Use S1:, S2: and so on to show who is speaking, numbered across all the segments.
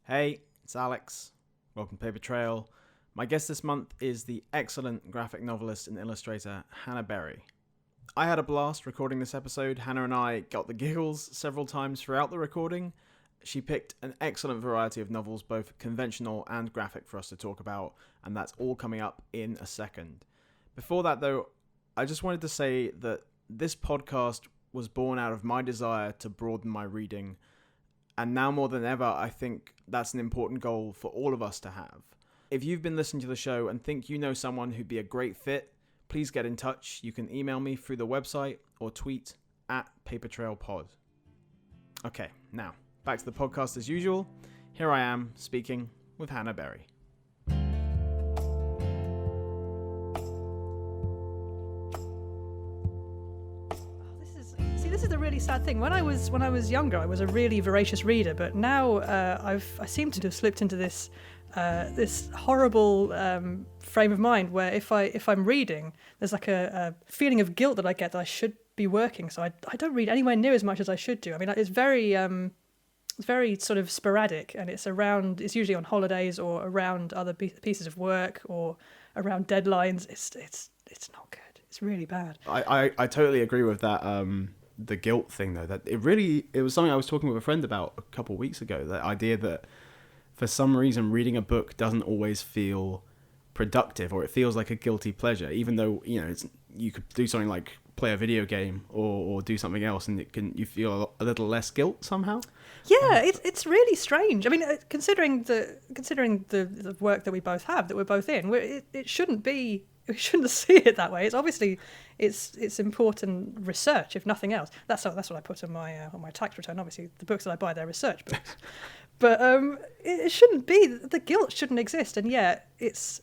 S1: Hey, it's Alex. Welcome to Papertrail. My guest this month is the excellent graphic novelist and illustrator Hannah Berry. I had a blast recording this episode. Hannah and I got the giggles several times throughout the recording. She picked an excellent variety of novels, both conventional and graphic, for us to talk about, and that's all coming up in a second. Before that, though, I just wanted to say that this podcast was born out of my desire to broaden my reading. And now more than ever, I think that's an important goal for all of us to have. If you've been listening to the show and think you know someone who'd be a great fit, please get in touch. You can email me through the website or tweet at Papertrailpod. Okay, now, back to the podcast as usual. Here I am speaking with Hannah Berry.
S2: This is the really sad thing. When I was younger, I was a really voracious reader, but now I seem to have slipped into this horrible frame of mind where if I'm reading, there's like a feeling of guilt that I get that I should be working. So I don't read anywhere near as much as I should do. I mean, it's very sort of sporadic, and it's usually on holidays or around other pieces of work or around deadlines. It's not good. It's really bad.
S1: I totally agree with that. The guilt thing, though, that it was something I was talking with a friend about a couple of weeks ago. That idea that for some reason reading a book doesn't always feel productive, or it feels like a guilty pleasure, even though you could do something like play a video game or do something else, and you feel a little less guilt somehow.
S2: Yeah, it's really strange. I mean, considering the work that we both have, that we're both in, it shouldn't be. We shouldn't see it that way. It's obviously it's important research, if nothing else. That's what I put on my tax return. Obviously, the books that I buy, they're research books. But it shouldn't be. The guilt shouldn't exist, and yet it's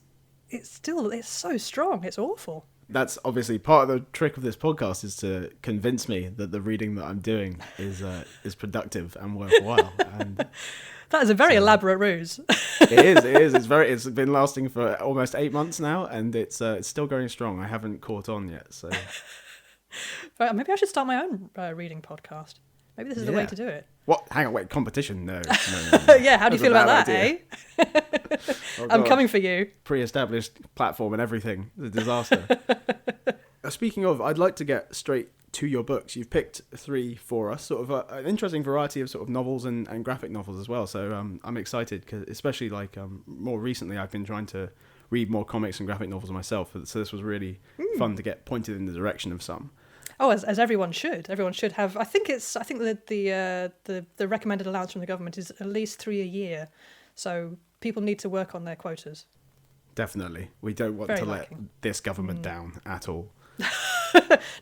S2: so strong. It's awful.
S1: That's obviously part of the trick of this podcast, is to convince me that the reading that I'm doing is productive and worthwhile. And
S2: that is a very elaborate ruse.
S1: It is. It's been lasting for almost 8 months now, and it's still going strong. I haven't caught on yet, so.
S2: Right, maybe I should start my own reading podcast. Maybe this is the way to do it.
S1: What? Hang on, wait, competition? No.
S2: Yeah, how do you feel about that, eh? Oh, I'm coming for you.
S1: Pre-established platform and everything. It's a disaster. Speaking of, I'd like to get straight to your books. You've picked 3 for us, sort of an interesting variety of sort of novels and graphic novels as well. So I'm excited, because especially more recently, I've been trying to read more comics and graphic novels myself. So this was really fun to get pointed in the direction of some.
S2: Oh, as everyone should. Everyone should have. I think that the recommended allowance from the government is at least 3 a year. So people need to work on their quotas.
S1: Definitely. We don't want to let this government down at all.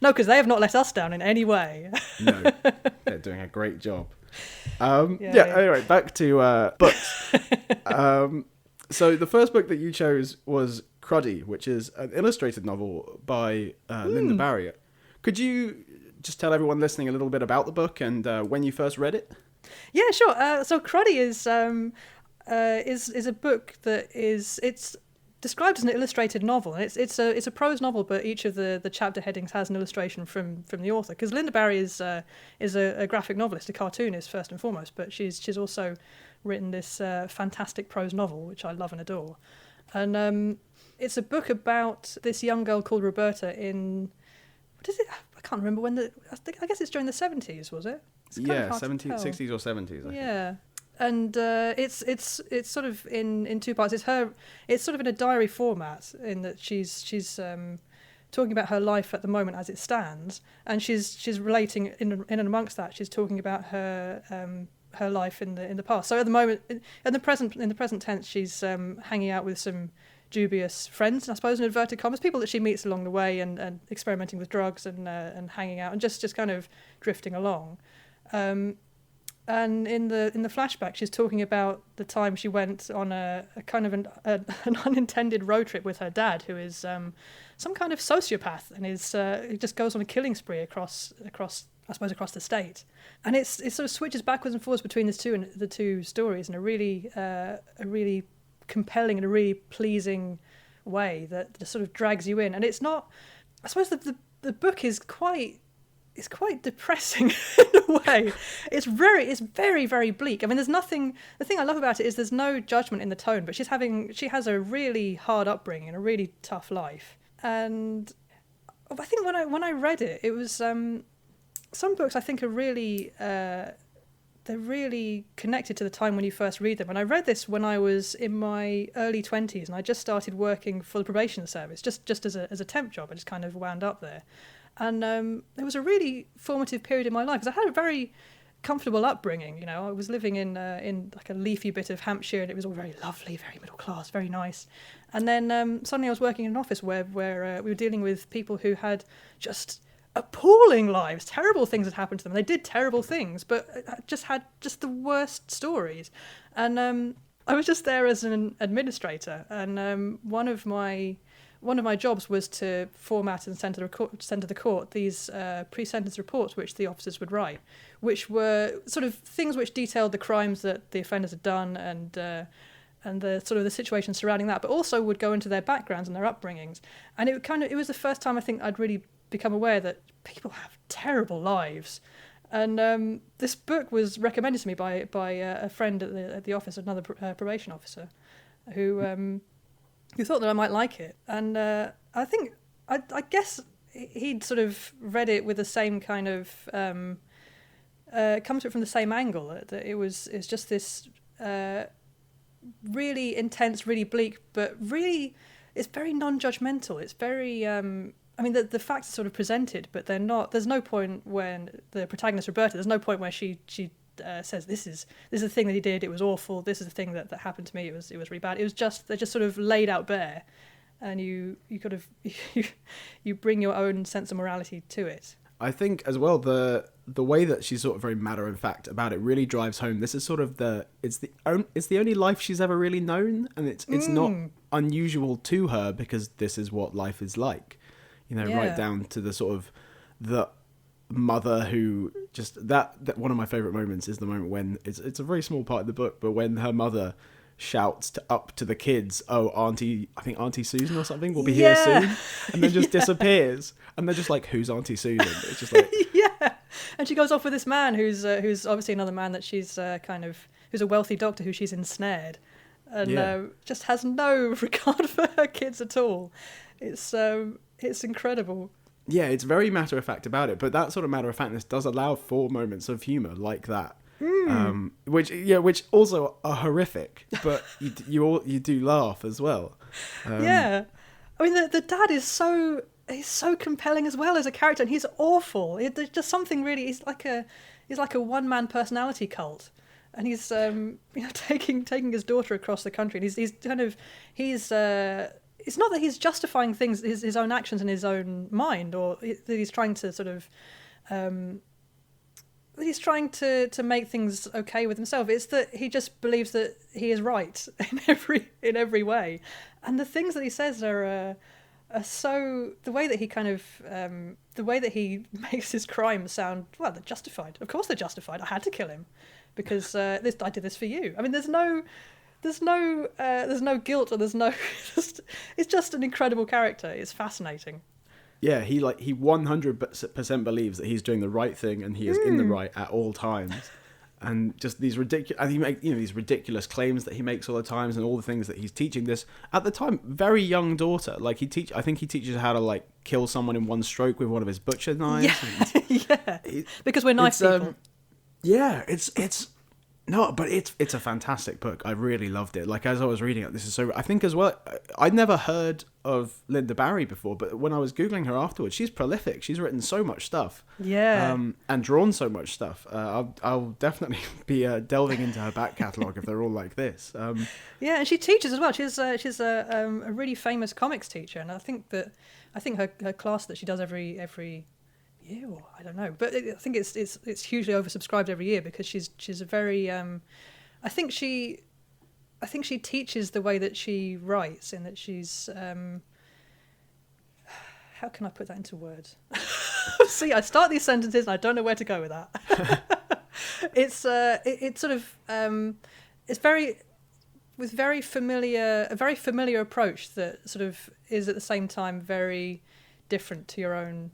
S2: No, because they have not let us down in any way.
S1: No, they're doing a great job. Anyway, back to books. So the first book that you chose was Cruddy, which is an illustrated novel by Lynda Barry. Could you just tell everyone listening a little bit about the book and when you first read it?
S2: Yeah, sure. So Cruddy is a book that it's described as an illustrated novel. It's a prose novel, but each of the chapter headings has an illustration from the author. Because Lynda Barry is a graphic novelist, a cartoonist first and foremost, but she's also written this fantastic prose novel, which I love and adore. And it's a book about this young girl called Roberta in. What is it? I can't remember when I guess it's during the 70s, was it?
S1: Yeah, 60s or 70s. I think.
S2: And it's sort of in 2 parts. It's sort of in a diary format, in that she's talking about her life at the moment as it stands, and she's relating in and amongst that. She's talking about her life in the past. So at the moment, in the present tense, she's hanging out with some dubious friends, I suppose, in inverted commas, people that she meets along the way, and experimenting with drugs and hanging out and just kind of drifting along. And in the flashback, she's talking about the time she went on a kind of an unintended road trip with her dad, who is some kind of sociopath, and he just goes on a killing spree across the state. And it sort of switches backwards and forwards between the two stories in a really compelling and a really pleasing way that sort of drags you in. And it's not, I suppose the book is quite it's quite depressing in a way. It's very, very bleak. I mean, there's nothing. The thing I love about it is there's no judgment in the tone, but she has a really hard upbringing and a really tough life. And I think when I read it, it was some books I think are really they're really connected to the time when you first read them. And I read this when I was in my early 20s, and I just started working for the probation service, just as a temp job. I just kind of wound up there. And it was a really formative period in my life, because I had a very comfortable upbringing. You know, I was living in like a leafy bit of Hampshire, and it was all very lovely, very middle class, very nice. And then suddenly I was working in an office where we were dealing with people who had just appalling lives. Terrible things had happened to them. They did terrible things, but just had just the worst stories. And I was just there as an administrator, and one of my jobs was to format and send to the court these pre-sentence reports which the officers would write, which were sort of things which detailed the crimes that the offenders had done and the sort of the situation surrounding that, but also would go into their backgrounds and their upbringings. And it was the first time I think I'd really become aware that people have terrible lives. And this book was recommended to me by a friend at the office, another probation officer, who thought that I might like it. And I think, I guess he'd sort of read it with the same kind of, come to it from the same angle, that it's just this really intense, really bleak, but really, it's very non-judgmental. It's very, I mean, the facts are sort of presented, but they're not, there's no point when the protagonist, Roberta, there's no point where she says this is the thing that he did, it was awful, this is the thing that happened to me, it was really bad. It was just, they're just sort of laid out bare, and you kind of you bring your own sense of morality to it.
S1: I think as well the way that she's sort of very matter of fact about it really drives home. This is sort of it's the only life she's ever really known, and it's not unusual to her, because this is what life is like, you know. Yeah. Right down to the sort of the mother who just that one of my favorite moments is the moment when it's a very small part of the book, but when her mother shouts up to the kids, "Oh, Auntie Susan or something will be here soon," and then just disappears, and they're just like, "Who's Auntie Susan?" It's just like
S2: yeah, and she goes off with this man who's obviously another man that she's who's a wealthy doctor who she's ensnared, and just has no regard for her kids at all. It's incredible.
S1: Yeah, it's very matter of fact about it, but that sort of matter of factness does allow for moments of humour like that, which also are horrific, but you do laugh as well.
S2: Yeah, I mean the dad is so compelling as well as a character, and he's awful. There's just something really. He's like a one-man personality cult, and he's taking his daughter across the country, and he's it's not that he's justifying things, his own actions in his own mind, or that he's trying to sort of, he's trying to make things okay with himself. It's that he just believes that he is right in every way, and the things that he says are so, the way that he kind of the way that he makes his crimes sound, well, they're justified. Of course they're justified. I had to kill him because I did this for you. I mean, there's no guilt, or there's no. It's just an incredible character. It's fascinating.
S1: Yeah, he 100% believes that he's doing the right thing, and he is in the right at all times. And just these ridiculous, and he make these ridiculous claims that he makes all the times, and all the things that he's teaching this at the time very young daughter. Like I think he teaches her how to like kill someone in one stroke with one of his butcher knives.
S2: Yeah, because we're nice people.
S1: Yeah, it's. No, but it's a fantastic book. I really loved it. Like, as I was reading it, this is so... I think as well, I'd never heard of Lynda Barry before, but when I was Googling her afterwards, she's prolific. She's written so much stuff.
S2: Yeah.
S1: And drawn so much stuff. I'll definitely be delving into her back catalogue if they're all like this.
S2: Yeah, and she teaches as well. She's a really famous comics teacher, and I think her class that she does every year, or I don't know, but I think it's hugely oversubscribed every year, because she's a very I think she teaches the way that she writes, in that she's how can I put that into words? See, I start these sentences and I don't know where to go with that. It's sort of it's very with a very familiar approach that sort of is at the same time very different to your own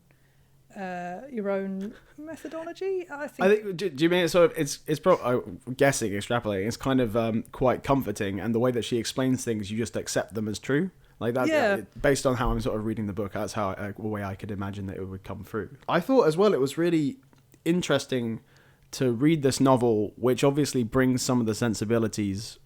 S2: your own methodology. I
S1: I
S2: think.
S1: think. Do you mean it's sort of? It's probably. I'm guessing, extrapolating. It's kind of quite comforting, and the way that she explains things, you just accept them as true. Like that,
S2: Yeah.
S1: based on how I'm sort of reading the book, that's how the way I could imagine that it would come through. I thought as well it was really interesting to read this novel, which obviously brings some of the sensibilities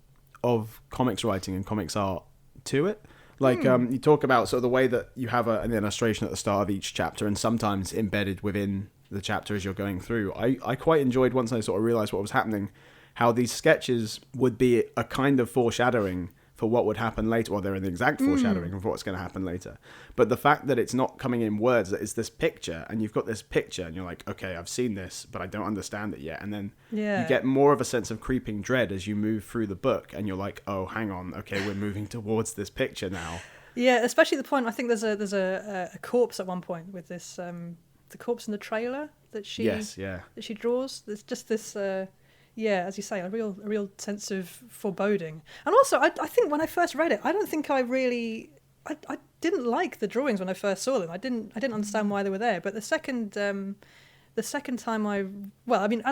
S1: of comics writing and comics art to it. Like you talk about sort of the way that you have an illustration at the start of each chapter, and sometimes embedded within the chapter as you're going through. I quite enjoyed, once I sort of realized what was happening, how these sketches would be a kind of foreshadowing for what would happen later. Well, they're an exact foreshadowing of what's going to happen later. But the fact that it's not coming in words, that it's this picture, and you've got this picture, and you're like, okay, I've seen this, but I don't understand it yet. And then you get more of a sense of creeping dread as you move through the book, and you're like, oh, hang on, okay, we're moving towards this picture now.
S2: Yeah, especially the point. I think there's a corpse at one point with this the corpse in the trailer that she that she draws. There's just this. As you say, a real sense of foreboding. And also, I think when I first read it, I don't think I didn't like the drawings when I first saw them. I didn't understand why they were there. But the second time as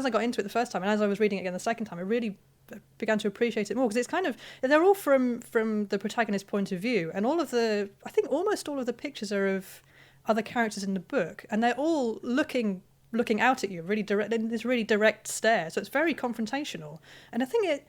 S2: I got into it the first time, and as I was reading it again the second time, I really began to appreciate it more, because it's kind of, they're all from the protagonist's point of view, and I think almost all of the pictures are of other characters in the book, and they're all looking out at you really direct, in this really direct stare. So it's very confrontational, and I think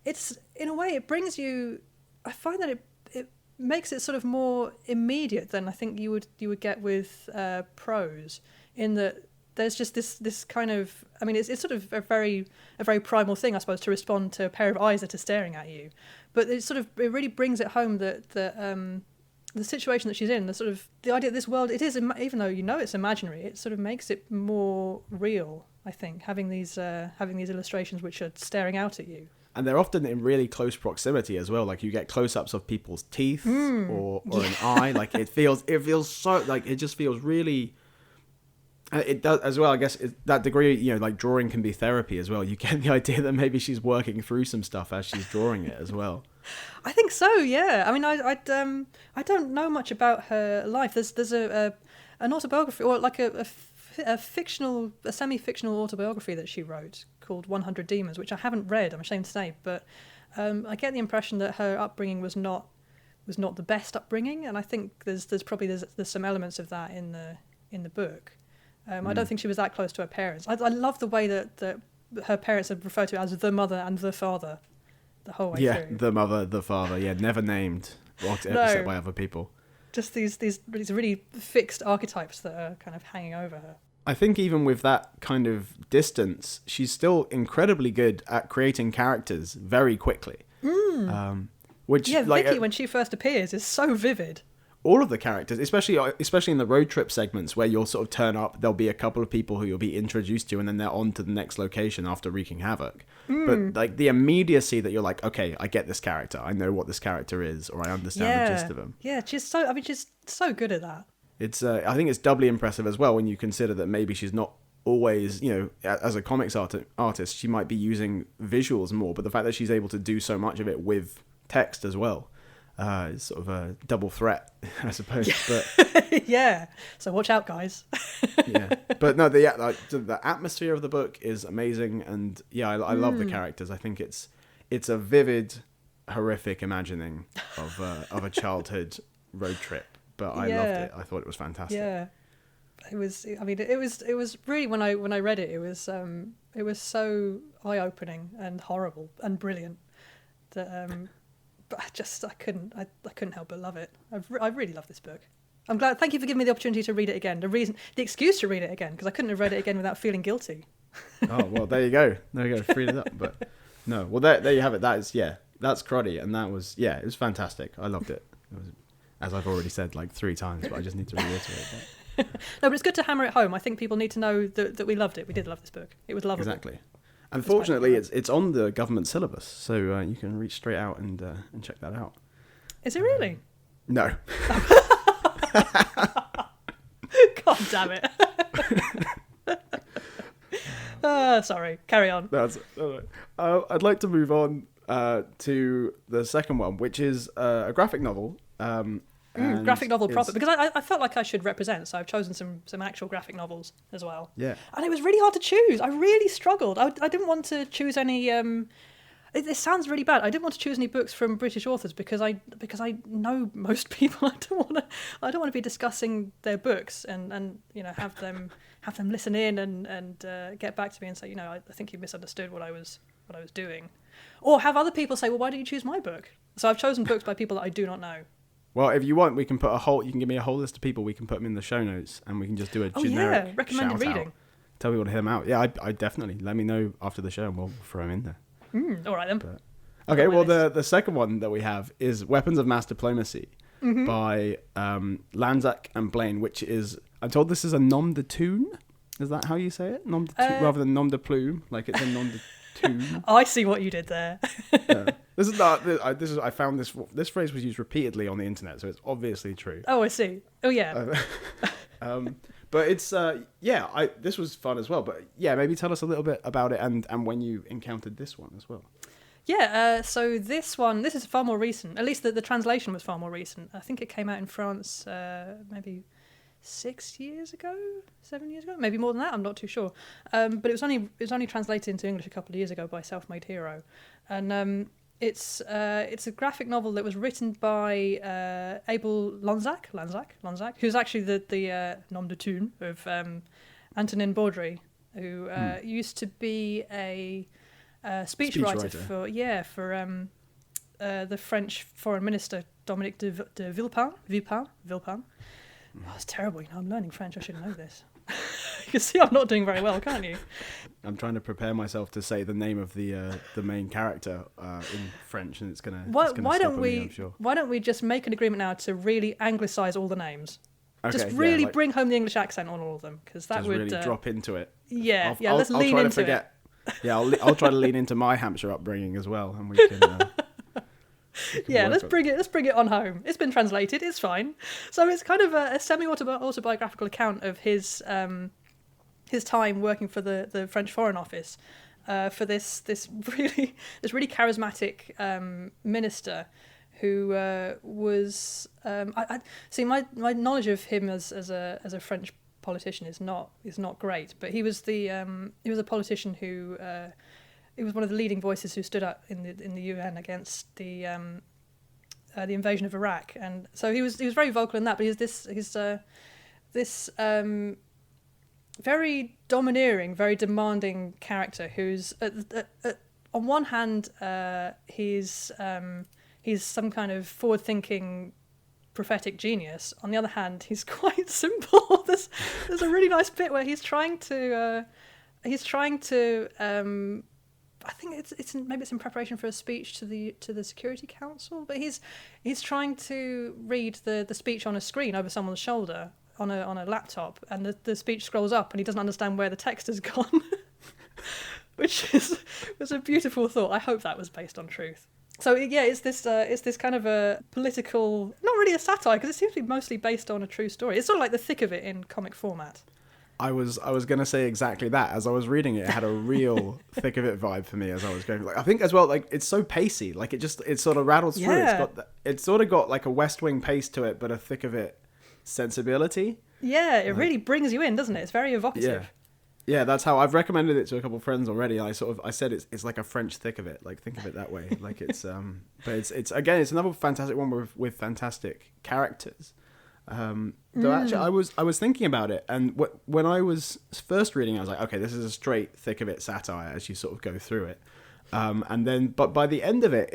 S2: it's in a way it brings you. I find that it makes it sort of more immediate than I think you would get with prose, in that there's just this kind of. I mean, it's sort of a very primal thing, I suppose, to respond to a pair of eyes that are staring at you, but it really brings it home that the situation that she's in, the idea that this world, it is, even though you know it's imaginary, it sort of makes it more real, I think, having these illustrations which are staring out at you. And
S1: they're often in really close proximity as well. Like you get close-ups of people's teeth or an eye. Like it feels so, like it just feels really. It does as well. I guess that degree, like drawing can be therapy as well. You get the idea that maybe she's working through some stuff as she's drawing it as well.
S2: I think so. Yeah. I mean, I don't know much about her life. There's an autobiography, or like a semi-fictional autobiography that she wrote called 100 Demons, which I haven't read, I'm ashamed to say, but I get the impression that her upbringing was not the best upbringing, and I think there's probably some elements of that in the book. I don't think she was that close to her parents. I love the way that her parents are referred to as the mother and the father the whole way through.
S1: Yeah, the mother, the father, never named except by other people.
S2: Just these really fixed archetypes that are kind of hanging over her.
S1: I think even with that kind of distance, she's still incredibly good at creating characters very quickly.
S2: Vicky, when she first appears, is so vivid.
S1: All of the characters, especially in the road trip segments where you'll sort of turn up, there'll be a couple of people who you'll be introduced to, and then they're on to the next location after wreaking havoc. But like the immediacy that you're like, okay, I get this character, I know what this character is, or I understand the gist of him.
S2: Yeah, she's so good at that.
S1: It's I think it's doubly impressive as well when you consider that maybe she's not always, as a comics artist, she might be using visuals more, but the fact that she's able to do so much of it with text as well. It's sort of a double threat, I suppose. But
S2: yeah, so watch out, guys.
S1: Yeah, but no, the atmosphere of the book is amazing, and I love the characters. I think it's a vivid, horrific imagining of a childhood road trip. But I loved it. I thought it was fantastic.
S2: Yeah, it was. I mean, it was really, when I read it, it was so eye opening and horrible and brilliant that. But I couldn't help but love it. I really love this book. I'm glad. Thank you for giving me the opportunity to read it again. The excuse to read it again, because I couldn't have read it again without feeling guilty.
S1: Oh well, there you go. Freed it up. But no, well there you have it. That's Cruddy, and that was it was fantastic. I loved it. It was, as I've already said like 3 times, but I just need to reiterate that.
S2: No, but it's good to hammer it home. I think people need to know that we loved it. We did love this book. It was lovely.
S1: Exactly. Unfortunately, it's on the government syllabus, so you can reach straight out and check that out.
S2: Is it really?
S1: No.
S2: God damn it. Sorry, carry on.
S1: That's all right. I'd like to move on to the second one, which is a graphic novel And
S2: graphic novel proper,
S1: it's-
S2: because I felt like I should represent, so I've chosen some actual graphic novels as well.
S1: Yeah.
S2: And it was really hard to choose. I really struggled. I didn't want to choose any. It sounds really bad. I didn't want to choose any books from British authors because I know most people. I don't want to be discussing their books and have them listen in and get back to me and say, I think you misunderstood what I was doing, or have other people say, well, why did you choose my book? So I've chosen books by people that I do not know.
S1: Well, if you want, we can put you can give me a whole list of people. We can put them in the show notes, and we can just do a generic
S2: recommended
S1: shout
S2: reading.
S1: out. Tell people to hear them out. Yeah, I definitely. Let me know after the show, and we'll throw them in there.
S2: All right then.
S1: Okay, well, the second one that we have is Weapons of Mass Diplomacy by Lanzac and Blain, which is, I'm told this is a nom de tune. Is that how you say it? Nom de tune, rather than nom de plume, like it's a nom de tune.
S2: I see what you did there.
S1: This is not. I found this phrase was used repeatedly on the internet, so it's obviously true.
S2: Oh, I see. Oh, yeah.
S1: But it's this was fun as well. But yeah, maybe tell us a little bit about it and when you encountered this one as well.
S2: Yeah, so this is far more recent. At least the translation was far more recent. I think it came out in France maybe 7 years ago, maybe more than that. I'm not too sure. But it was only translated into English a couple of years ago by Self-Made Hero, and it's a graphic novel that was written by Abel Lanzac, who's actually the nom de tune of Antonin Baudry, who used to be a speechwriter for the French Foreign Minister Dominique de Villepin. Oh, it's terrible. I'm learning French. I should know this. You can see I'm not doing very well, can't you?
S1: I'm trying to prepare myself to say the name of the main character in French, and it's gonna.
S2: Why don't
S1: me, I'm sure.
S2: Why don't we just make an agreement now to really anglicize all the names?
S1: Okay,
S2: just really bring home the English accent on all of them, because that would
S1: really drop into it.
S2: Yeah, let's lean into it.
S1: Yeah, I'll try to lean into my Hampshire upbringing as well, and we can.
S2: Let's bring it on home. It's been translated. It's fine. So it's kind of a semi-autobiographical account of his time working for the French Foreign Office for this really charismatic minister who was I see my knowledge of him as a French politician is not great, but he was a politician who. He was one of the leading voices who stood up in the UN against the invasion of Iraq, and so he was very vocal in that. But he's this very domineering, very demanding character who's on one hand he's some kind of forward-thinking prophetic genius. On the other hand, he's quite simple. There's a really nice bit where he's trying to. I think it's in preparation for a speech to the Security Council, but he's trying to read the speech on a screen over someone's shoulder on a laptop, and the speech scrolls up and he doesn't understand where the text has gone, which was a beautiful thought. I hope that was based on truth. So yeah, it's this kind of a political, not really a satire, because it seems to be mostly based on a true story. It's sort of like the thick of it in comic format.
S1: I was going to say exactly that. As I was reading it, it had a real thick of it vibe for me as I was going. Like, I think as well, like it's so pacey. Like it sort of rattles through.
S2: Yeah.
S1: It's sort of got like a West Wing pace to it, but a thick of it sensibility.
S2: Yeah, it really brings you in, doesn't it? It's very evocative.
S1: Yeah, that's how I've recommended it to a couple of friends already. I said it's like a French thick of it. Like think of it that way. Like it's but it's again it's another fantastic one with fantastic characters. Though actually I was thinking about it, and when I was first reading, I was like, okay, this is a straight thick of it satire as you sort of go through it, and then but by the end of it,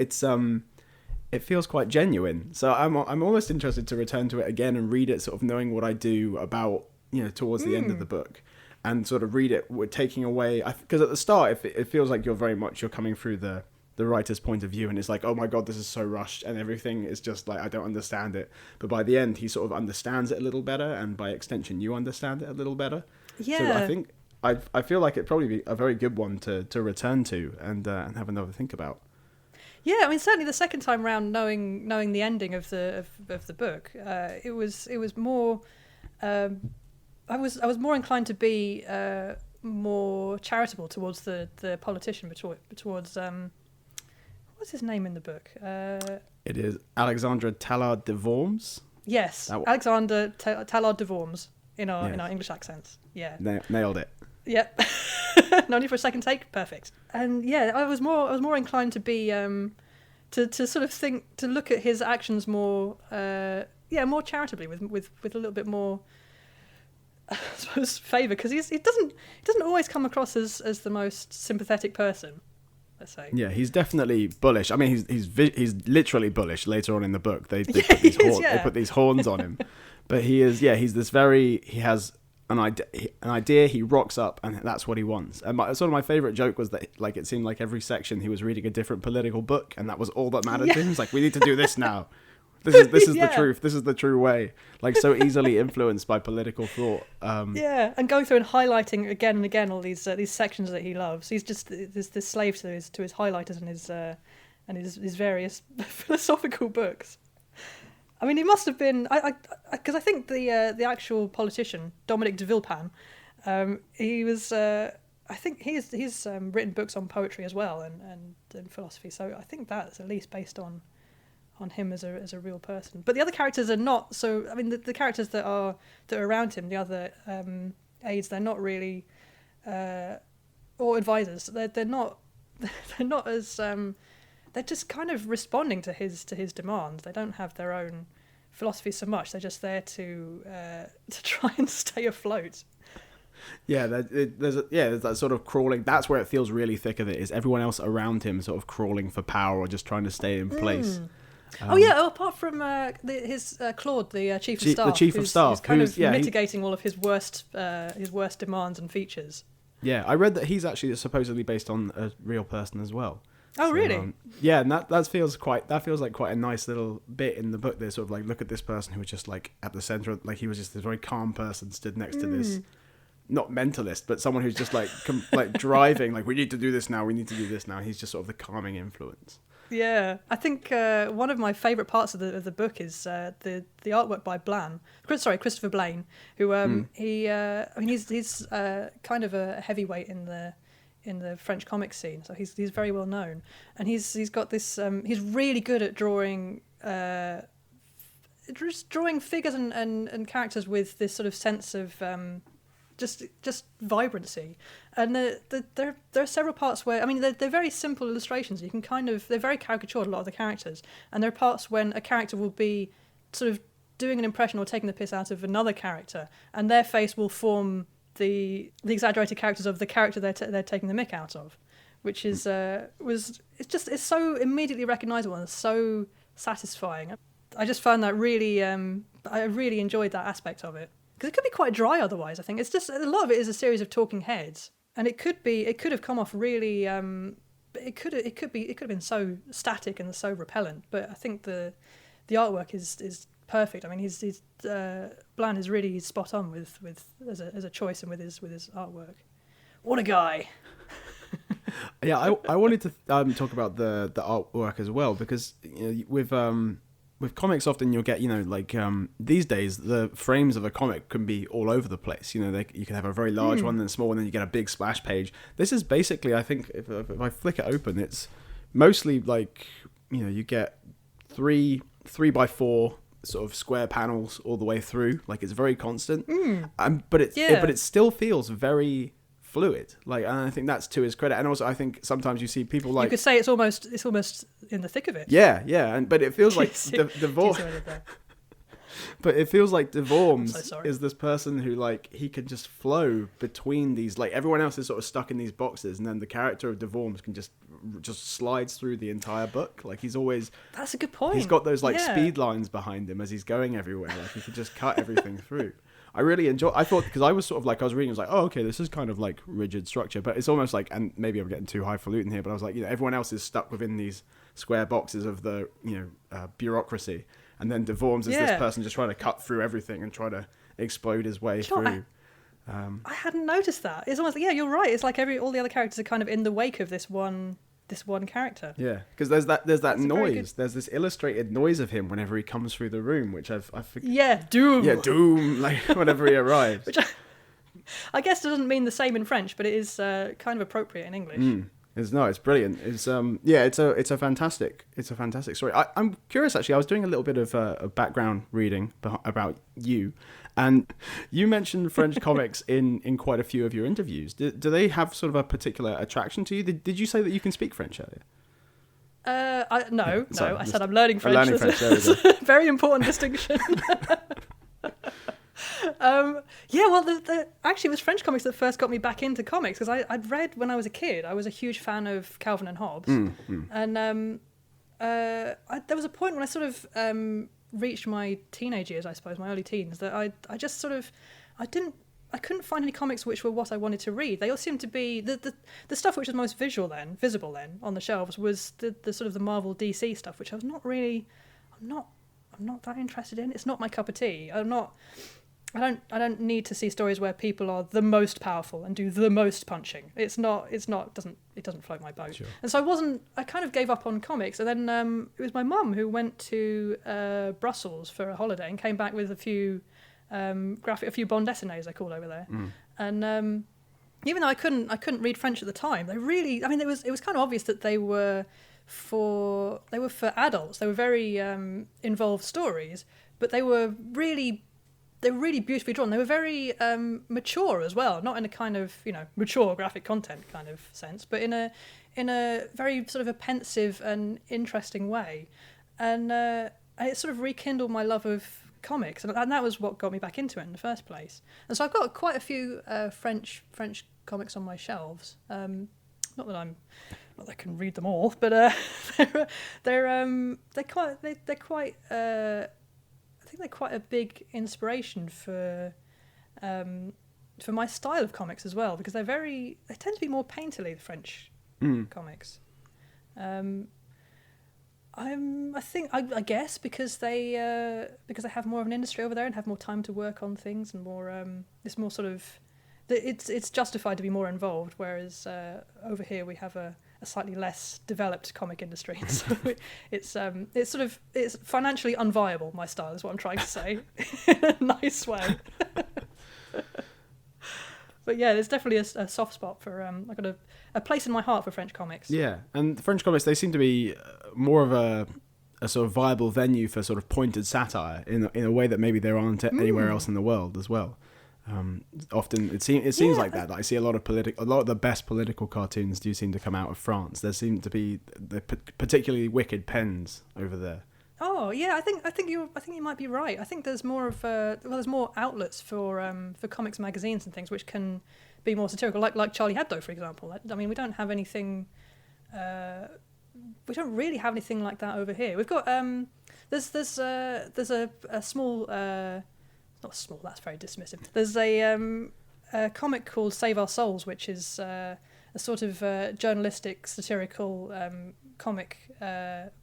S1: it feels quite genuine. So I'm almost interested to return to it again and read it, sort of knowing what I do about towards the end of the book, and sort of read it with taking away, because at the start it feels like you're coming through the writer's point of view, and it's like, oh my god, this is so rushed and everything is just like, I don't understand it. But by the end he sort of understands it a little better, and by extension you understand it a little better. So I think I feel like it'd probably be a very good one to return to and have another think about.
S2: Yeah, I mean, certainly the second time round, knowing the ending of the book, it was more. I was more inclined to be more charitable towards the politician, towards what's his name in the book?
S1: It is Alexandre Tallard de Worms.
S2: Yes,
S1: That-
S2: Alexander Tallard de Worms in our English accents. Yeah.
S1: Nailed it.
S2: Yep. No need for a second take. Perfect. And yeah, I was more inclined to be to sort of to look at his actions more more charitably with a little bit more I suppose favour, because he doesn't always come across as the most sympathetic person, let's say.
S1: Yeah, he's definitely bullish. I mean, he's literally bullish later on in the book. They put these horns on him, but he has an idea. He rocks up, and that's what he wants. And sort of my favorite joke was that like it seemed like every section he was reading a different political book, and that was all that mattered to him. He's like, we need to do this now. This is the truth. This is the true way. Like, so easily influenced by political thought.
S2: And going through and highlighting again and again all these sections that he loves. He's just this slave to his highlighters and his various philosophical books. I mean, he must have been, because I think the actual politician Dominic de Villepin, he was. I think he's written books on poetry as well and philosophy. So I think that's at least based on him as a real person. But the other characters are not. So I mean, the characters that are around him, the other aides, they're not really or advisors. They're not as they're just kind of responding to his demands. They don't have their own philosophy so much. They're just there to try and stay afloat.
S1: Yeah, there's that sort of crawling. That's where it feels really thick of it. Is everyone else around him sort of crawling for power or just trying to stay in place?
S2: Apart from his Claude, the chief of staff,
S1: the chief of staff,
S2: who's kind of mitigating all of his worst demands and features.
S1: Yeah, I read that he's actually supposedly based on a real person as well.
S2: Oh, so, really?
S1: Yeah, and that feels like quite a nice little bit in the book. They sort of like look at this person who was just like at the center of, like, he was just this very calm person stood next to this, not mentalist, but someone who's just like like driving, like, we need to do this now. He's just sort of the calming influence.
S2: Yeah, I think one of my favourite parts of the book is the artwork by Christopher Blain, who he's kind of a heavyweight in the French comic scene, so he's very well known, and he's got this he's really good at drawing figures and characters with this sort of sense of just vibrancy. And there are several parts where, I mean, they're very simple illustrations. You can they're very caricatured, a lot of the characters, and there are parts when a character will be sort of doing an impression or taking the piss out of another character, and their face will form the exaggerated characters of the character they're taking the mick out of, which is it's so immediately recognisable and so satisfying. I just found that really I really enjoyed that aspect of it, because it could be quite dry otherwise. I think it's just, a lot of it is a series of talking heads, and it could have come off really it could have been so static and so repellent. But I think the artwork is perfect. I mean, he's Blain is really spot on with as a choice and with his artwork. What a guy!
S1: Yeah, I wanted to talk about the artwork as well, because with comics often you'll get, like these days the frames of a comic can be all over the place. You can have a very large one, then a small one, then you get a big splash page. This is basically, I think, if I flick it open, it's mostly like, you get 3x4 sort of square panels all the way through. Like, it's very constant, but it still feels very fluid. Like, and I think that's to his credit. And also, I think sometimes you see people like,
S2: you could say it's almost in the thick of it.
S1: Yeah, but it feels like but it feels like de Worms is this person who, like, he can just flow between these. Like, everyone else is sort of stuck in these boxes, and then the character of de Worms can just slides through the entire book. Like, he's always,
S2: that's a good point.
S1: He's got those speed lines behind him as he's going everywhere. Like, he can just cut everything through. I thought, because I was sort of like, I was reading, I was like, oh, okay, this is kind of like rigid structure, but it's almost like, and maybe I'm getting too highfalutin here, but I was like, everyone else is stuck within these square boxes of the, bureaucracy, and then de Worms is this person just trying to cut through everything and try to explode his way through.
S2: I hadn't noticed that. It's almost like, you're right. It's like all the other characters are kind of in the wake of this one character.
S1: Yeah, because there's that noise. There's this illustrated noise of him whenever he comes through the room, which I forget.
S2: Yeah, doom.
S1: Yeah, doom. Like, whenever he arrives.
S2: Which I guess doesn't mean the same in French, but it is kind of appropriate in English.
S1: It's brilliant. It's it's a fantastic story. I'm curious actually. I was doing a little bit of background reading about you, and you mentioned French comics in quite a few of your interviews. Do they have sort of a particular attraction to you? Did you say that you can speak French earlier?
S2: No. I said I'm learning French.
S1: Learning French. There we go.
S2: Very important distinction. Actually, it was French comics that first got me back into comics, because I'd read when I was a kid. I was a huge fan of Calvin and Hobbes, and there was a point when I sort of reached my teenage years, I suppose, my early teens, that I just sort of I couldn't find any comics which were what I wanted to read. They all seemed to be the stuff which was most visible then on the shelves was the sort of the Marvel DC stuff, which I'm not that interested in. It's not my cup of tea. I don't need to see stories where people are the most powerful and do the most punching. It doesn't float my boat. Sure. And so I kind of gave up on comics. And then it was my mum who went to Brussels for a holiday and came back with a few bande dessinées, they call over there. And even though I couldn't read French at the time, it was kind of obvious that they were for adults. They were very involved stories, but they were really beautifully drawn. They were very mature as well, not in a kind of mature graphic content kind of sense, but in a very sort of a pensive and interesting way, and it sort of rekindled my love of comics, and that was what got me back into it in the first place. And so I've got quite a few French comics on my shelves. Not that I can read them all, but they're quite. I think they're quite a big inspiration for my style of comics as well, because they tend to be more painterly, the French comics. I guess because they have more of an industry over there and have more time to work on things, and more it's more sort of it's justified to be more involved, whereas over here we have a slightly less developed comic industry. So it's financially unviable, my style, is what I'm trying to say, in a nice way. But yeah, there's definitely a soft spot for I've got a place in my heart for French comics. Yeah, and the French comics, they seem to be more of a sort of viable venue for sort of pointed satire in a way that maybe there aren't anywhere else in the world as well. Often it seems like that. I see a lot of the best political cartoons do seem to come out of France. There seem to be the particularly wicked pens over there. Oh yeah, I think you might be right. I think there's more there's more outlets for comics magazines and things which can be more satirical, like Charlie Hebdo, for example. I mean, we don't have anything. We don't really have anything like that over here. We've got there's a small. Not small, that's very dismissive. There's a comic called Save Our Souls, which is a sort of journalistic, satirical comic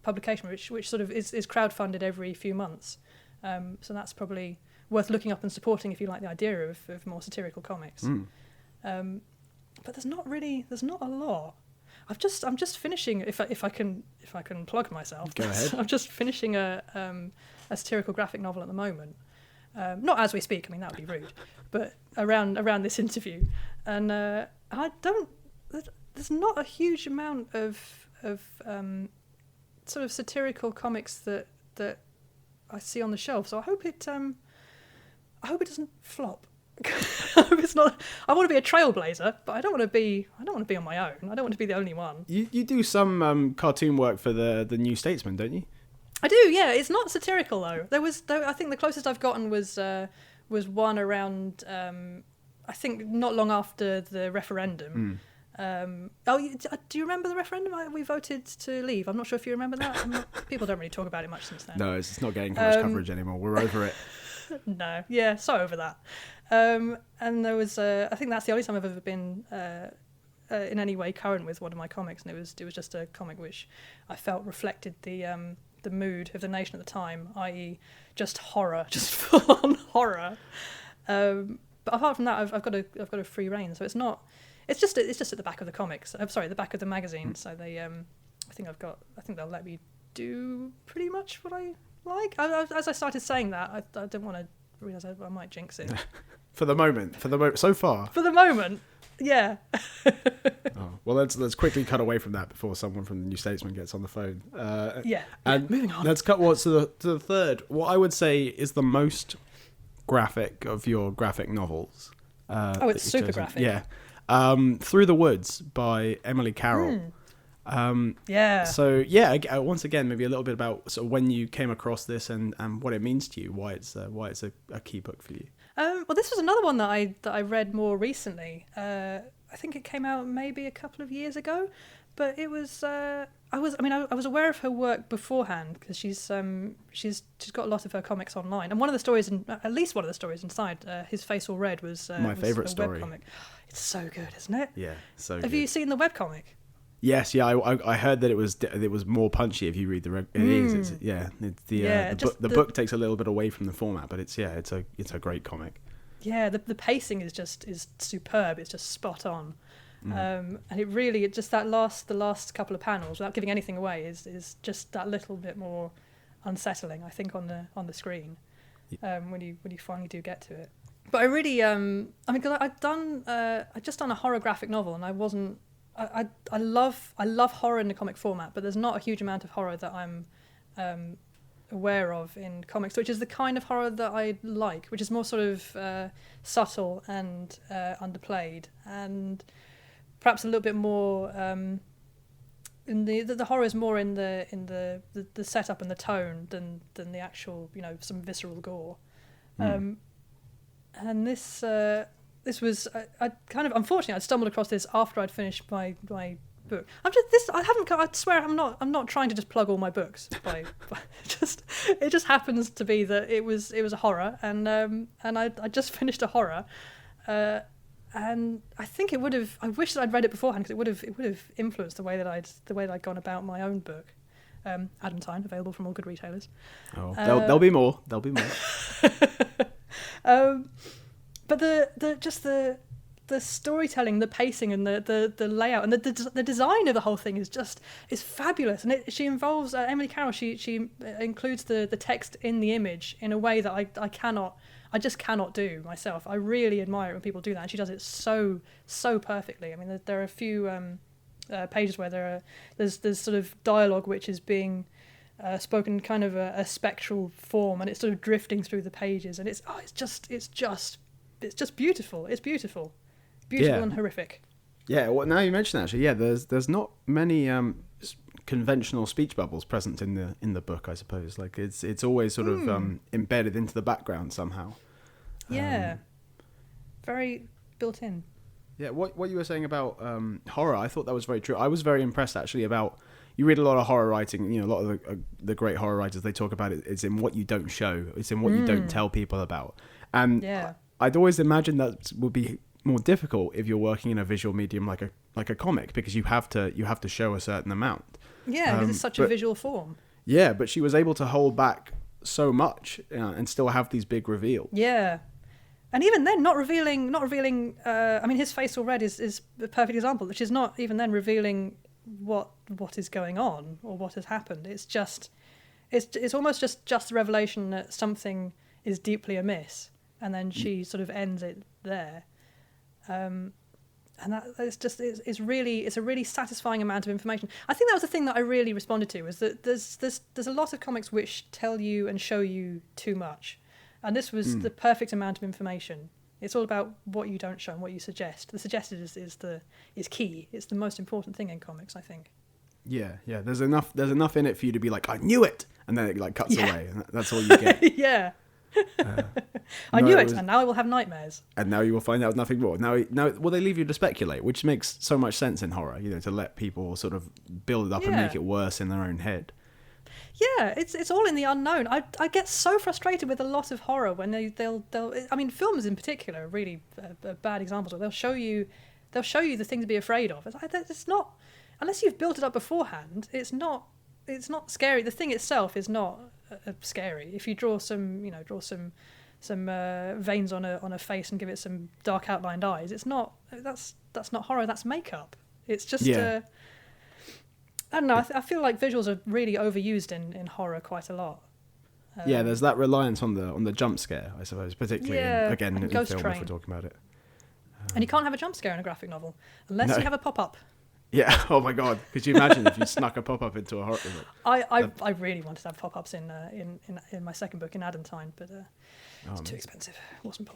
S2: publication, which sort of is crowdfunded every few months. So that's probably worth looking up and supporting if you like the idea of more satirical comics. But there's not a lot. I'm just finishing, if I can plug myself. Go ahead. I'm just finishing a satirical graphic novel at the moment. Not as we speak, I mean, that would be rude, but around this interview. And there's not a huge amount of sort of satirical comics that I see on the shelf. So I hope it doesn't flop. I hope it's not. I want to be a trailblazer, but I don't want to be on my own. I don't want to be the only one. You do some cartoon work for the New Statesman, don't you? I do, yeah. It's not satirical though. I think the closest I've gotten was one around. I think not long after the referendum. Do you remember the referendum? We voted to leave. I'm not sure if you remember that. People don't really talk about it much since then. No, it's not getting much coverage anymore. We're over it. No, yeah, so over that. And there was, I think that's the only time I've ever been in any way current with one of my comics, and it was just a comic which I felt reflected the mood of the nation at the time, i.e., just horror, just full-on horror. But apart from that, I've got a free rein, so it's not. It's just at the back of the comics. I'm sorry, the back of the magazine. So they, I think they'll let me do pretty much what I like. As I started saying that, I didn't want to realise I might jinx it. For the moment, so far. For the moment. Yeah.
S1: Oh, well, let's quickly cut away from that before someone from the New Statesman gets on the phone.
S2: And moving on.
S1: Let's cut to the third. What I would say is the most graphic of your graphic novels.
S2: It's super graphic.
S1: Yeah. Through the Woods by Emily Carroll. So once again, maybe a little bit about sort of when you came across this and what it means to you, why it's a key book for you.
S2: Well, this was another one that I read more recently. I think it came out maybe a couple of years ago, but it was I was aware of her work beforehand because she's got a lot of her comics online, and one of the stories, at least one of the stories inside His Face All Red was
S1: my favourite story.
S2: Webcomic. It's so good, isn't it?
S1: Yeah, so.
S2: Have you seen the webcomic?
S1: Yes, yeah, I heard that it was more punchy if you read the. The book takes a little bit away from the format, but it's a great comic.
S2: Yeah, the pacing is superb. It's just spot on, and it just the last couple of panels, without giving anything away, is just that little bit more unsettling, I think, on the screen, when you finally do get to it. But I really because I've just done a horror graphic novel, and I wasn't. I love horror in the comic format, but there's not a huge amount of horror that I'm aware of in comics, which is the kind of horror that I like, which is more sort of subtle and underplayed, and perhaps a little bit more. In the horror is more in the setup and the tone than the actual, some visceral gore. And this was I kind of, unfortunately, I'd stumbled across this after I'd finished my book. I swear I'm not trying to just plug all my books by it just happens to be that it was a horror, and I just finished a horror, and I think I wish that I'd read it beforehand, because it would have influenced the way that I'd gone about my own book. Adam Tyne, available from all good retailers.
S1: There'll be more.
S2: But the storytelling, the pacing, and the layout, and the design of the whole thing is fabulous. And she involves Emily Carroll. She includes the text in the image in a way that I just cannot do myself. I really admire it when people do that, and she does it so perfectly. I mean, there are a few pages where there's sort of dialogue which is being spoken in kind of a spectral form, and it's sort of drifting through the pages, and it's just beautiful. It's beautiful and horrific.
S1: Yeah, well, now you mention that, actually, there's not many conventional speech bubbles present in the book, I suppose. Like it's always sort of embedded into the background somehow.
S2: Yeah, very built in.
S1: Yeah, what you were saying about horror, I thought that was very true. I was very impressed, actually, about. You read a lot of horror writing, a lot of the great horror writers, they talk about it's in what you don't show, it's in what you don't tell people about. And I'd always imagined that would be more difficult if you're working in a visual medium like a comic, because you have to show a certain amount.
S2: Yeah, because it's such a visual form.
S1: Yeah, but she was able to hold back so much and still have these big reveals.
S2: Yeah. And even then, not revealing. I mean, His Face All Red is a perfect example, which is not even then revealing what is going on or what has happened. It's almost just the revelation that something is deeply amiss, and then she sort of ends it there. And it's a really satisfying amount of information. I think that was the thing that I really responded to, is that there's a lot of comics which tell you and show you too much, and this was the perfect amount of information. It's all about what you don't show and what you suggest. The suggested is key. It's the most important thing in comics, I think.
S1: Yeah. There's enough in it for you to be like, I knew it, and then it like cuts away, and that's all you get.
S2: Yeah. I knew it, and now I will have nightmares.
S1: And now you will find out nothing more. Now, well, they leave you to speculate, which makes so much sense in horror. To let people sort of build it up and make it worse in their own head.
S2: Yeah, it's all in the unknown. I get so frustrated with a lot of horror when they'll I mean, films in particular are really bad examples. Where they'll show you the thing to be afraid of. It's not, unless you've built it up beforehand. It's not scary. The thing itself is not scary. If you draw some veins on a face and give it some dark outlined eyes, it's not. That's not horror. That's makeup. It's just. I don't know. I feel like visuals are really overused in horror quite a lot.
S1: There's that reliance on the jump scare, I suppose, particularly in film,
S2: Ghost
S1: if
S2: Train.
S1: we're talking about it.
S2: And you can't have a jump scare in a graphic novel unless
S1: No.
S2: you have a pop-up.
S1: Yeah. Oh my God. Could you imagine if you snuck a pop-up into a horror book?
S2: I really wanted to have pop-ups in my second book in Adamantine, but it's too expensive. Wasn't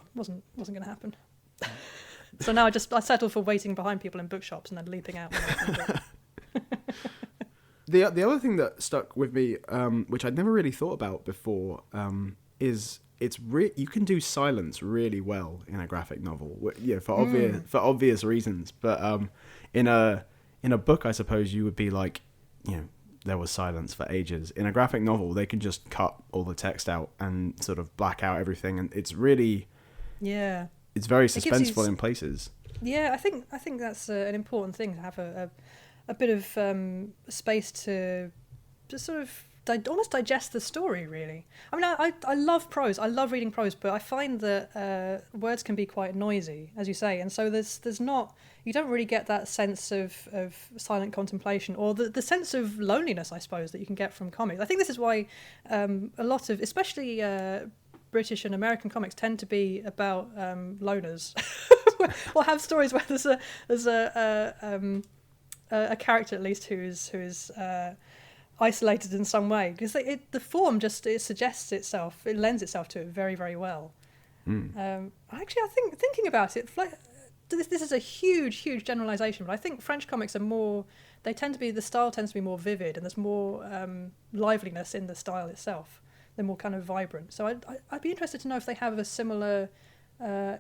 S2: going to happen. So now I settle for waiting behind people in bookshops and then leaping out.
S1: The other thing that stuck with me, which I'd never really thought about before, is you can do silence really well in a graphic novel. For obvious reasons. But in a book, I suppose you would be like, there was silence for ages. In a graphic novel, they can just cut all the text out and sort of black out everything, and it's really it's very suspenseful in places.
S2: Yeah, I think that's an important thing, to have a bit of space to just sort of almost digest the story, really. I mean, I love prose. I love reading prose, but I find that words can be quite noisy, as you say, and so there's not. You don't really get that sense of silent contemplation or the sense of loneliness, I suppose, that you can get from comics. I think this is why a lot of, especially British and American comics, tend to be about loners, or have stories where there's a character at least who is isolated in some way, because the form just suggests itself, it lends itself to it very, very well. Actually, I think thinking about it, this is a huge generalization, but I think French comics are more. The style tends to be more vivid, and there's more liveliness in the style itself. They're more kind of vibrant. So I'd be interested to know if they have a similar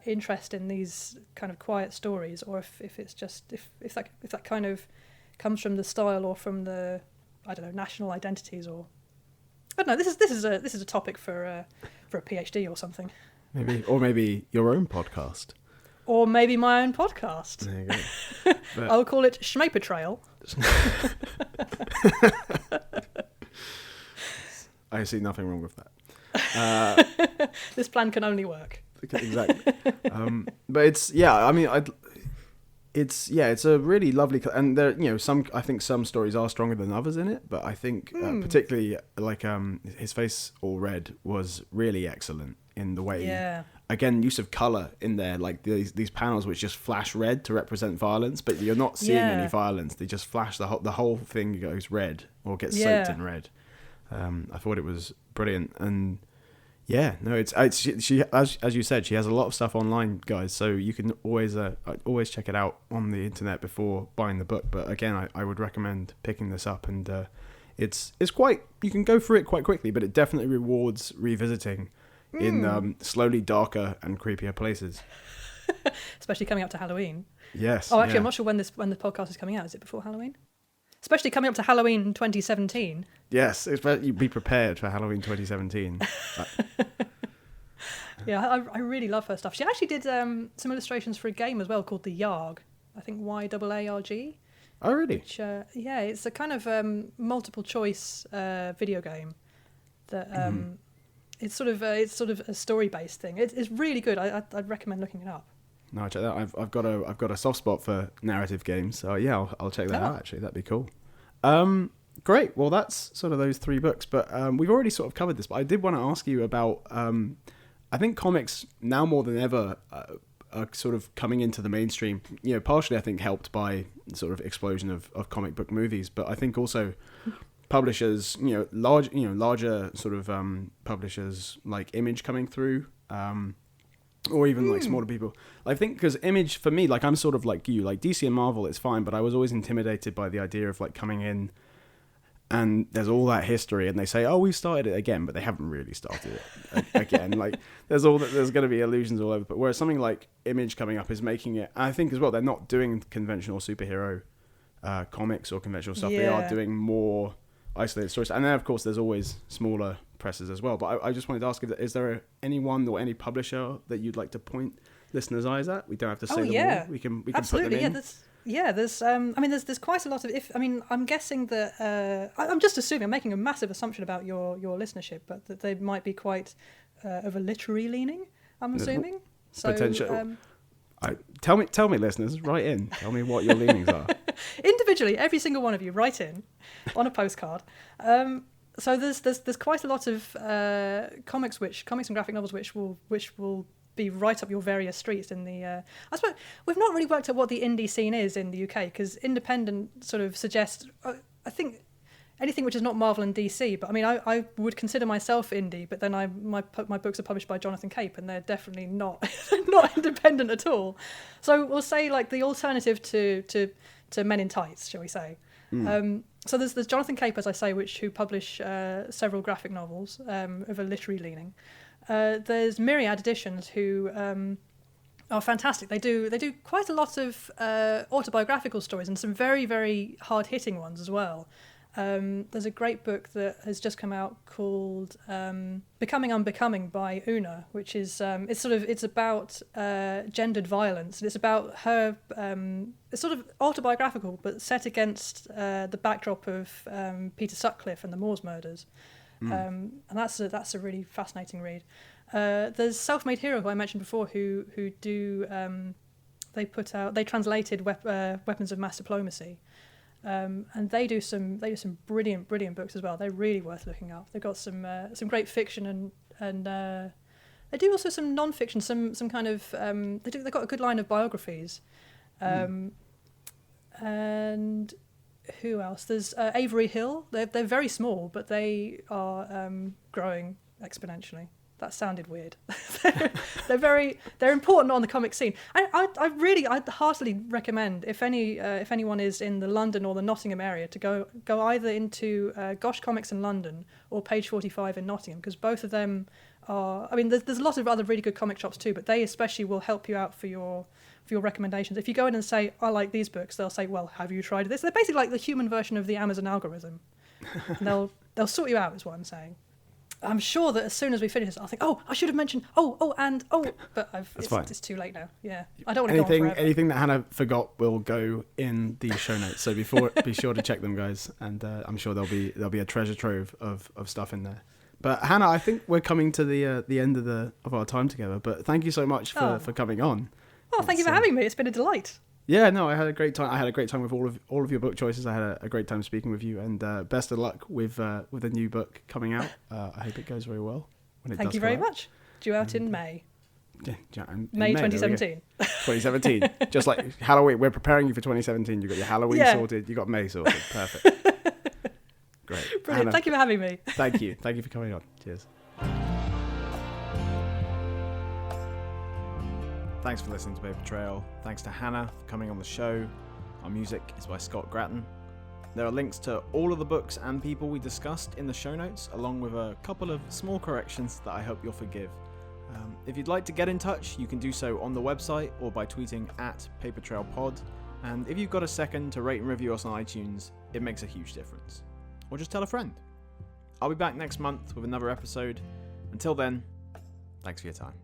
S2: interest in these kind of quiet stories, or if it's just if that kind of comes from the style or from the, I don't know, national identities, or I don't know. This is a topic for a PhD or something.
S1: Maybe your own podcast.
S2: Or maybe my own podcast.
S1: There you go.
S2: I'll call it Papertrail.
S1: I see nothing wrong with that.
S2: This plan can only work.
S1: Exactly. But it's it's a really lovely, and there, I think some stories are stronger than others in it, but I think particularly like His Face All Red was really excellent in the way, again, use of color in there, like these panels which just flash red to represent violence, but you're not seeing any violence. They just flash the whole thing goes red or gets soaked in red. I thought it was brilliant, and she as you said, she has a lot of stuff online, guys, so you can always check it out on the internet before buying the book. But again, I would recommend picking this up, and it's quite, you can go through it quite quickly, but it definitely rewards revisiting in slowly darker and creepier places.
S2: Especially coming up to Halloween.
S1: Yes.
S2: Oh, actually, I'm not sure when the podcast is coming out. Is it before Halloween? Especially coming up to Halloween 2017.
S1: Yes, you be prepared for Halloween 2017.
S2: Yeah, I really love her stuff. She actually did some illustrations for a game as well called The Yarg. I think YAARG.
S1: Oh, really?
S2: Which, it's a kind of multiple choice video game that it's sort of a story based thing. It's really good. I'd recommend looking it up.
S1: No, check that. I've got a soft spot for narrative games, so yeah, I'll check that out. Actually, that'd be cool. Great. Well, that's sort of those three books, but we've already sort of covered this. But I did want to ask you about. I think comics now more than ever are sort of coming into the mainstream. Partially I think helped by sort of explosion of comic book movies, but I think also publishers, larger sort of publishers like Image coming through. Or even like smaller people. I think because Image, for me, like I'm sort of like you, like DC and Marvel, it's fine, but I was always intimidated by the idea of like coming in and there's all that history and they say, oh, we started it again, but they haven't really started it again. Like there's going to be illusions all over. But whereas something like Image coming up is making it, I think as well, they're not doing conventional superhero comics or conventional stuff. They are doing more isolated stories. And then of course there's always smaller presses as well, but I just wanted to ask, is there anyone or any publisher that you'd like to point listeners' eyes at? We don't have to say them all. We can
S2: absolutely
S1: put them in.
S2: There's quite a lot of, I'm guessing that I'm just assuming, I'm making a massive assumption about your listenership, but that they might be quite of a literary leaning, I'm assuming. So
S1: potential. Tell me, listeners, write in. Tell me what your leanings are.
S2: Individually, every single one of you, write in on a postcard. So there's quite a lot of comics and graphic novels which will be right up your various streets in the... I suppose we've not really worked out what the indie scene is in the UK, because independent sort of suggests... I think anything which is not Marvel and DC, but I mean, I would consider myself indie, but then my books are published by Jonathan Cape, and they're definitely not not independent at all. So we'll say like the alternative to Men in Tights, shall we say. So there's Jonathan Cape, as I say, who publish several graphic novels of a literary leaning. There's Myriad Editions, who are fantastic. They do quite a lot of autobiographical stories and some very, very hard-hitting ones as well. There's a great book that has just come out called Becoming Unbecoming by Una, which is it's about gendered violence, and it's about her. It's sort of autobiographical, but set against the backdrop of Peter Sutcliffe and the Moors murders, and that's a really fascinating read. There's Self-Made Hero, who I mentioned before, who do they translated Weapons of Mass Diplomacy. And they do some brilliant books as well. They're really worth looking up. They've got some great fiction and they do also some non-fiction, some kind of they've got a good line of biographies. And who else? There's Avery Hill. They're very small, but they are growing exponentially. That sounded weird. They're important on the comic scene. I'd heartily recommend if anyone is in the London or the Nottingham area to go either into Gosh Comics in London or Page 45 in Nottingham, because both of them are. I mean, there's a lot of other really good comic shops too, but they especially will help you out for your recommendations. If you go in and say, I like these books, they'll say, well, have you tried this? They're basically like the human version of the Amazon algorithm. And they'll sort you out, is what I'm saying. I'm sure that as soon as we finish this, I'll think, I should have mentioned, but it's too late now. Yeah, I don't want to go on forever.
S1: Anything that Hannah forgot will go in the show notes. So be sure to check them, guys, and I'm sure there'll be a treasure trove of stuff in there. But Hannah, I think we're coming to the end of our time together. But thank you so much for coming on.
S2: Oh, thank you for having me. It's been a delight.
S1: Yeah, no, I had a great time. I had a great time with all of your book choices. I had a great time speaking with you, and best of luck with a new book coming out. I hope it goes very well.
S2: Thank you very much. Due out in May.
S1: Yeah,
S2: May 2017.
S1: 2017. Just like Halloween. We're preparing you for 2017. You got your Halloween sorted. You got May sorted. Perfect. Great.
S2: Brilliant. Hannah, thank you for having me.
S1: Thank you. Thank you for coming on. Cheers. Thanks for listening to Papertrail. Thanks to Hannah for coming on the show. Our music is by Scott Grattan. There are links to all of the books and people we discussed in the show notes, along with a couple of small corrections that I hope you'll forgive. If you'd like to get in touch, you can do so on the website or by tweeting @PapertrailPod. And if you've got a second to rate and review us on iTunes, it makes a huge difference. Or just tell a friend. I'll be back next month with another episode. Until then, thanks for your time.